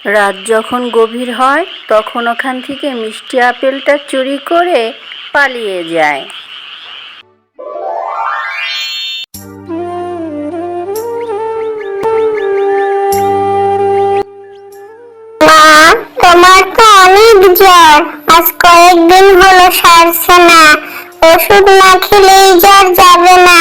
রাত যখন গভীর হয় তখন ওখান থেকে মিষ্টি আপেলটা চুরি করে পালিয়ে যায়। মা, তোমার তো অনেক জ্বর, আজ কয়েকদিন হলো সারছে না। ওষুধ না খেলেই জ্বর যাবে না,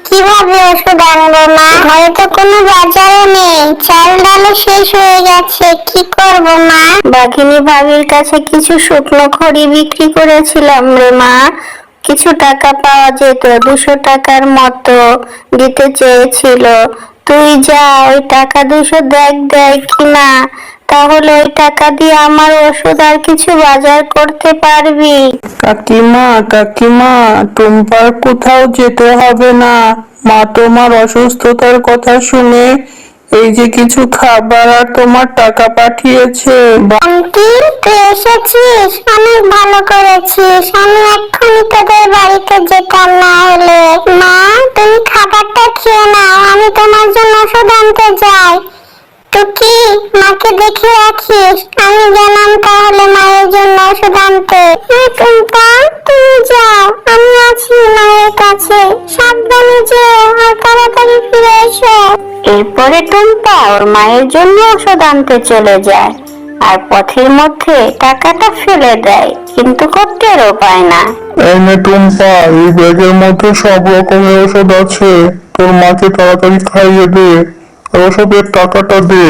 কিভাবে ওষুধ আনবো মা? ঘরে তো কোনো বাজারও নেই, চাল ডালও শেষ হয়ে গেছে, কি করব মা? বাঘিনী ভাবির কাছে কিছু শুকনো খড়ি বিক্রি করেছিলাম রে মা, কিছু টাকা পাওয়া যেত, 200 টাকার মতো দিতে চেয়েছিল। তুই যা ওই টাকা 200 দেয় কিনা, তাহলে ওই টাকা দিয়ে আমার ওষুধ আর কিছু বাজার করতে পারবি। কাকিমা, টুম্পার কোথাও যেতে হবে না। মা তোমার অসুস্থতার কথা শুনে এই যে কিছু খাবার আর তোমার টাকা পাঠিয়েছে। আন্টি, তুই এসেছিস, অনেক ভালো করেছিস। আমি এক্ষুনি তোদের বাড়িতে যেতাম না হলে। মা, তুমি খাবারটা খেয়ে নাও, আমি তোমার জন্য ওষুধ আনতে যাই। টুকি, মাকে দেখে রাখিস, আমি গেলাম তাহলে মায়ের জন্য ওষুধ আনতে। টুম্পা, তুমি যাও, আমি আছি মায়ের কাছে, সাবধানে যেও আর তাড়াতাড়ি ফিরে এসো। এরপরে টুম্পা ওর মায়ের জন্য ওষুধ আনতে চলে যায়, আর পথের মধ্যে টাকাটা ফেলে দেয়, কিন্তু করতেও পায় না। এই নে টুম্পা, এই ব্যাগের মধ্যে সব রকমের ওষুধ আছে, তোর মাকে তাড়াতাড়ি খাইয়ে দে আর ওষুধের টাকাটা দে।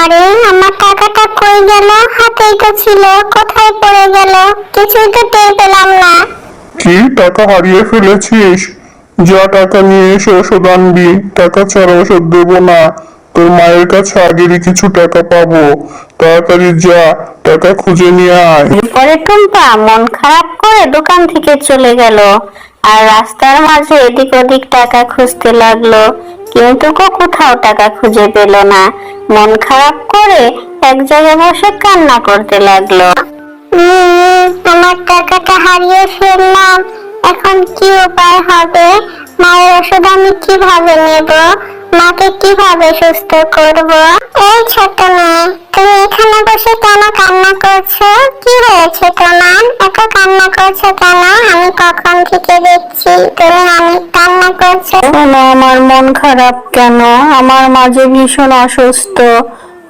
আরে, আমার টাকাটা কই গেল? হাতেই তো ছিল, কোথায় পড়ে গেল? কিছুই তো টের পেলাম না। কি, টাকা হারিয়ে ফেলেছিস? যা, টাকা নিয়ে এসে ওষুধ আনবি, টাকা ছাড়া ওষুধ দেবো না। তোর মায়ের কাছে আগেরই কিছু টাকা পাবো, তাড়াতাড়ি যা, টাকা খুঁজে নিয়ে আয়। এরপরে টুম্পা মন খারাপ করে দোকান থেকে চলে গেল, আর রাস্তার মাঝে এদিক ওদিক টাকা খুঁজতে লাগলো, কিন্তু কোথাও টাকা খুঁজে পেল না। মন খারাপ করে এক জায়গায় বসে কান্না করতে লাগলো। আমার টাকাটা হারিয়ে ফেললাম, এখন কি উপায় হবে? মায়ের ওষুধ আমি কিভাবে নেব? মাকে কিভাবে সুস্থ করব? এই ছোট মেয়ে, তুমি এখানে বসে কেন কান্না করছো? কি হয়েছে তোমার? এত কান্না করছো কেন? আমি কখন থেকে দেখছি তুমি অনেক কান্না করছো। আমার মন খারাপ কেন? আমার মাঝে ভীষণ অসুস্থ,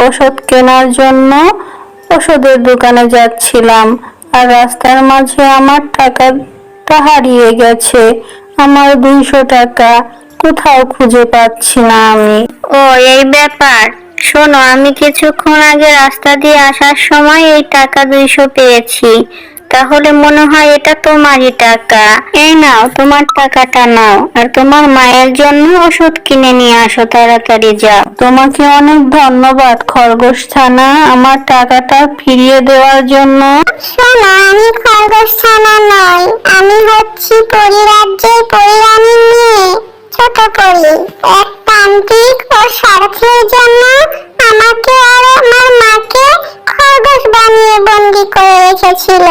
ওষুধ কেনার জন্য ওষুধের দোকানে যাচ্ছিলাম, আর রাস্তার মাঝে আমার টাকাটা হারিয়ে গেছে। আমার 200 টাকা কোথাও খুঁজে পাচ্ছি না আমি। ও, এই ব্যাপার। শোনো, আমি কিছুক্ষণ আগে রাস্তা দিয়ে আসার সময় এই টাকা 200 পেয়েছি, তাহলে মনে হয় এটা তোমারই টাকা। এই নাও, তোমার টাকাটা নাও, আর তোমার মায়ের জন্য ওষুধ কিনে নিয়ে আসো, তাড়াতাড়ি যাও। তোমাকে অনেক ধন্যবাদ খরগোশ ছানা, আমার টাকাটা ফিরিয়ে দেওয়ার জন্য। শোনো, আমি খরগোশ ছানা নই, আমি হচ্ছি পরিরাজ্যের পরিরানীর মেয়ে, ছোট পরি। এক তান্ত্রিক ওর স্বার্থের জন্য আমাকে আর আমার মাকে খরগোশ বানিয়ে বন্দি করে রেখেছিল,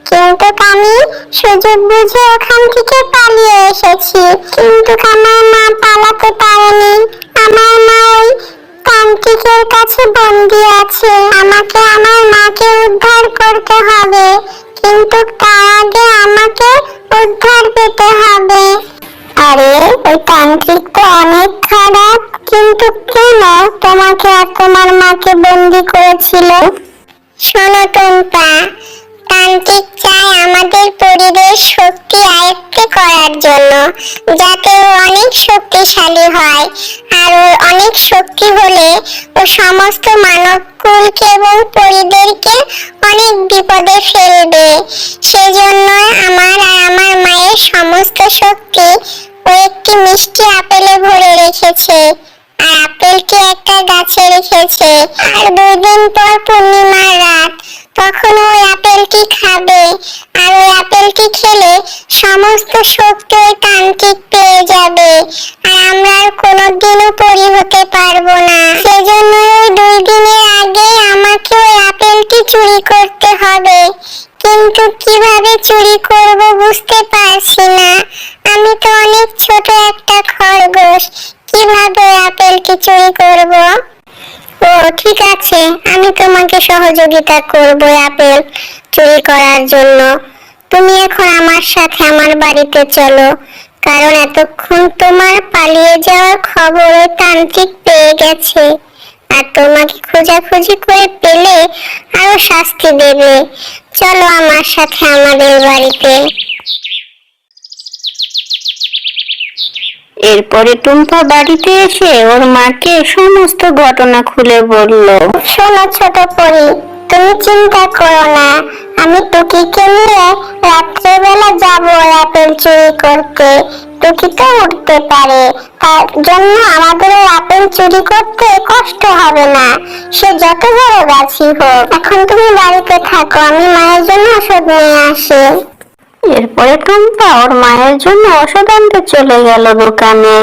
কিন্তু আমি সুযোগ বুঝে ওখান থেকে পালিয়ে এসেছি। কিন্তু আমার মা পালাতে পারেনি, আমার মা ওই তান্ত্রিকের কাছে বন্দি আছে। আমাকে আমার মাকে উদ্ধার করতে হবে, কিন্তু তার আগে আমাকে উদ্ধার পেতে হবে। আরে, ওই তান্ত্রিক তো অনেক খারাপ, কিন্তু কেন তোমাকে আর তোমার মাকে বন্দি করেছিল? শোনো টুম্পা, তান্ত্রিক চায় আমাদের পরিবেশ শক্তি আয়ত্তে করার জন্য, যাতে ও অনেক শক্তিশালী হয়, আর ওর অনেক শক্তি হলে ও সমস্ত মানবকুলকে এবং পরিদেরকে অনেক বিপদে ফেলবে। সেজন্য আমার আর আমার মায়ের সমস্ত শক্তি ও একটি মিষ্টি আপেলে ভরে রেখেছে, আর আপেলটি একটা গাছে রেখেছে। আর 2 দিন পর পূর্ণিমার রাত, তখন ওই আপেলটি খাবে, আর ওই আপেলটি খেলে সমস্ত শক্তি ওই তান্ত্রিক পেয়ে যাবে, আর আমরা আর কোনোদিনও পরি হতে পারবো না। সেজন্য ওই 2 দিনের আগে আমাকে ওই আপেলটি চুরি করতে হবে, কিন্তু কিভাবে চুরি করব বুঝতে পারছি না। আমি তো অনেক ছোট একটা খরগোশ, কিভাবে আপেলটি চুরি করব? ও ঠিক আছে, আমি তোমাকে সহযোগিতা করব আপেল চুরি করার জন্য। তুমি এখন আমার সাথে আমার বাড়িতে চলো, কারণ এতক্ষণ তোমার পালিয়ে যাওয়ার খবর ওই তান্ত্রিক পেয়ে গেছে, আর তোমাকে খোঁজাখুঁজি করে পেলে আরো শাস্তি দেবে। চলো আমার সাথে আমাদের বাড়িতে। এরপরে টুম্পা বাড়িতে এসে ওর মাকে সমস্ত ঘটনা খুলে বলল। শোনো ছোট পরি, তুমি চিন্তা করো না, আমি টুকিকে নিয়ে রাত্রেবেলা যাবো আপেল চুরি করতে। টুকি তো উঠতে পারে, তার জন্য আমাদের ওই আপেল চুরি করতে কষ্ট হবে না, সে যত বড় গাছই হোক। এখন তুমি বাড়িতে থাকো, আমি মায়ের জন্য ওষুধ নিয়ে আসি। এরপরে টুম্পা ওর মায়ের জন্য ওষুধ আনতে চলে গেল দোকানে।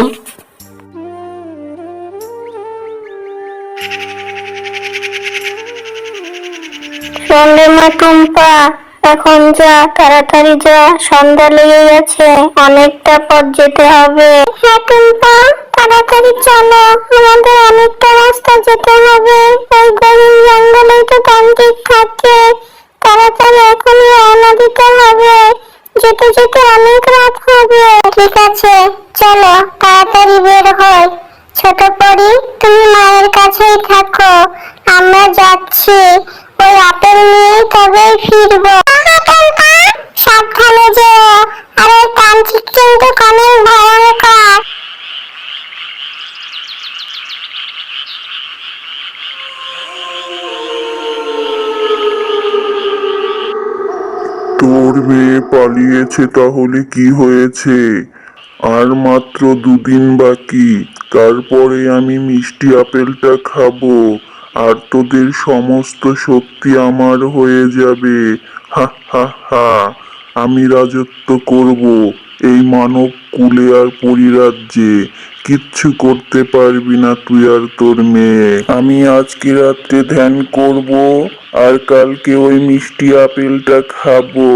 শোন রে মা টুম্পা, এখন যা, তাড়াতাড়ি যা, সন্ধ্যা লেগে গেছে, অনেকটা পথ যেতে হবে। হ্যাঁ টুম্পা, তাড়াতাড়ি চলো, আমাদের অনেকটা রাস্তা যেতে হবে। ওই গভীর জঙ্গলেই তো তান্ত্রিক থাকে, তাড়াতাড়ি এখনই রওনা দিতে হবে, যেতে যেতে অনেক রাত হবে। ঠিক আছে, চলো তাড়াতাড়ি বের হই। ছোট পরি, তুমি মায়ের কাছেই থাকো, আমরা যাচ্ছি, ওই আপেল নিয়ে তবেই ফিরবো। সাবধানে যেও, আর ওই তান্ত্রিক কিন্তু অনেক ভয়ঙ্কর। তোর মেয়ে পালিয়েছে, তাহলে কি হয়েছে? আর মাত্র 2 দিন বাকি, তারপরে আমি মিষ্টি আপেলটা খাবো, আর তোদের সমস্ত শক্তি আমার হয়ে যাবে। হা হা হা, আমি রাজত্ব করব এই মানব কুলে আর পরিরাজ্যে। কিচ্ছু করতে পারবি না তুই আর তোর মেয়ে। আমি আজকে রাত্রে ধ্যান করব, আর কালকে ওই মিষ্টি আপেলটা খাবো,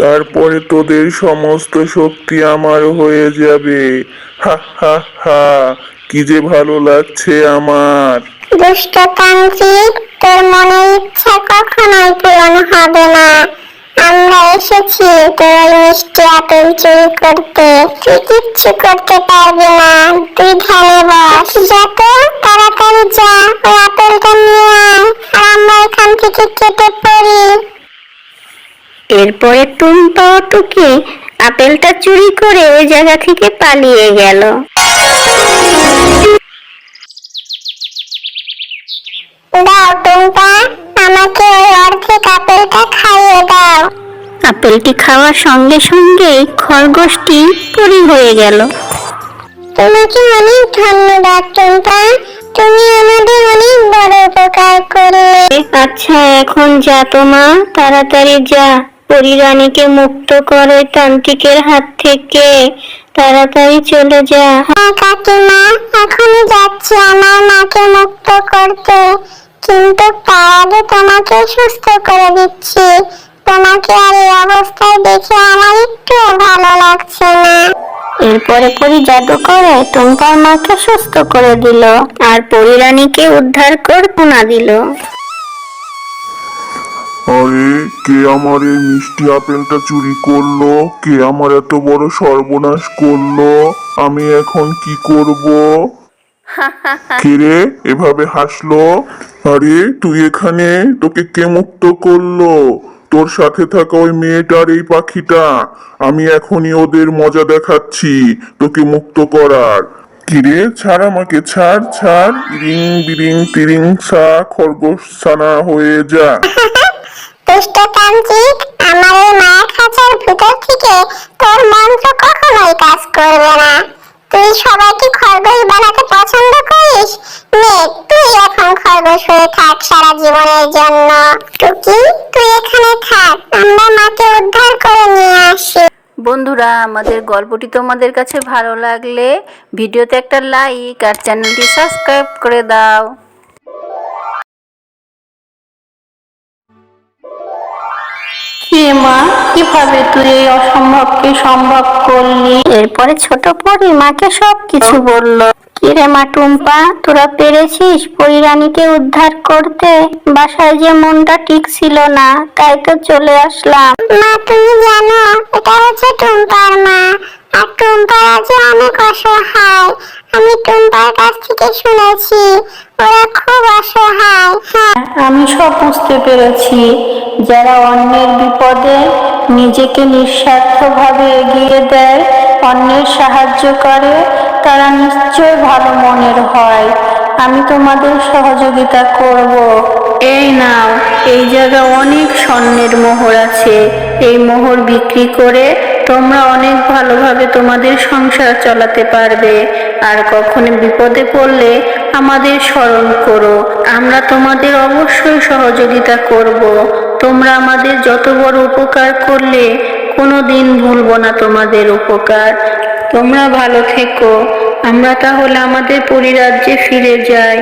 তারপরে তোদের সমস্ত শক্তি আমার হয়ে যাবে। হা হা হা, কি যে ভালো লাগছে আমার। দুষ্ট তান্ত্রিক, তোর মনের ইচ্ছা কখনোই পূরণ হবে না। আমরা এসেছি তোর ওই মিষ্টি আপেল চুরি করতে, তুই কিচ্ছু করতে পারবি না। তুই ধ্যানে বস, যা তো, তাড়াতাড়ি যা, ওই আপেলটা নিয়ে আয়, আর আমরা এখান থেকে কেটে পড়ি। এরপরে টুম্পা ও টুকি আপেলটা চুরি করে ওই জায়গা থেকে পালিয়ে গেল। দাও টুম্পা, আমাকে ওই অর্ধেক আপেলটা খাইয়ে দাও। আপেলটি খাওয়ার সঙ্গে সঙ্গেই খরগোশটি পরি হয়ে গেল। তোমাকে অনেক ধন্যবাদ টুম্পা, তুমি আমাদের অনেক বড় উপকার করলে। আচ্ছা এখন যা তো মা, তাড়াতাড়ি যা, পরিরানীকে মুক্ত কর ওই তান্ত্রিকের হাত থেকে, তাড়াতাড়ি চলে যা। হ্যাঁ কাকিমা, এখনই যাচ্ছি আমার মাকে মুক্ত করতে, কিন্তু তার আগে তোমাকে সুস্থ করে দিচ্ছি। তোমাকে আর এই অবস্থায় দেখে আমার একটু ভালো লাগছে না। এরপরে পরি জাদু করে টুম্পার মাকে সুস্থ করে দিল, আর পরিরানীকে উদ্ধার করে পুনা দিল। আরে, কে আমার এই মিষ্টি আপেলটা চুরি করলো? কে আমার এত বড় সর্বনাশ করলো? আমি এখন কি করব? কে রে এভাবে হাসলো? আরে তুই এখানে, তোকে কে মুক্ত করলো? তোর সাথে থাকা ওই মেয়েটার এই পাখিটা, আমি এখনই ওদের মজা দেখাচ্ছি তোকে মুক্ত করার। কিরে, ছাড় আমাকে, ছাড় ছাড়, ইরিং বিরিং তিরিং সা, খরগোশ ছানা হয়ে যা। দুষ্ট তান্ত্রিক, আমার এই মায়া খাঁচার ভিতর থেকে তোর মন্ত্র কখনোই কাজ করবে না। তুই সবাইকে খরগোশ বানাতে পছন্দ করিস, নে তুই এখন খরগোশ হয়ে থাক সারা জীবনের জন্য। টুকি, তুই এখানে থাক, আমরা মাকে উদ্ধার করে নিয়ে আসি। বন্ধুরা, আমাদের গল্পটি তোমাদের কাছে ভালো লাগলে ভিডিওতে একটা লাইক আর চ্যানেলটি সাবস্ক্রাইব করে দাও। কিরে মা, কিভাবে তুই এই অসম্ভবকে সম্ভব করলি? এরপরে ছোট পরী মাকে সবকিছু বলল। কিরে মা টুম্পা, তোরা পেরেছিস পরিরানীকে উদ্ধার করতে? বাসায় যে মনটা ঠিক ছিল না, তাই তো চলে আসলাম। মা তুমি জানো এটা হচ্ছে টুম্পার মা, আর টুম্পার যে অনেক অসহায়। আমি টুম্পার কাছ থেকে শুনেছি ওরা খুব অসহায়। হ্যাঁ আমি সব বুঝতে পেরেছি। যারা অন্যের বিপদে নিজেকে নিঃস্বার্থভাবে এগিয়ে দেয়, অন্যের সাহায্য করে, তারা নিশ্চয় ভালো মনের হয়। আমি তোমাদের সহযোগিতা করব। এই নাও, এই জায়গায় অনেক স্বর্ণের মোহর আছে। এই মোহর বিক্রি করে তোমরা অনেক ভালোভাবে তোমাদের সংসার চালাতে পারবে। আর কখনো বিপদে পড়লে আমাদের স্মরণ করো, আমরা তোমাদের অবশ্যই সহযোগিতা করব। তোমরা আমাদের যত বড় উপকার করলে কোনো দিন ভুলবো না তোমাদের উপকার। তোমরা ভালো থেকো। আমরা তাহলে আমাদের পরিরাজ্যে ফিরে যাই।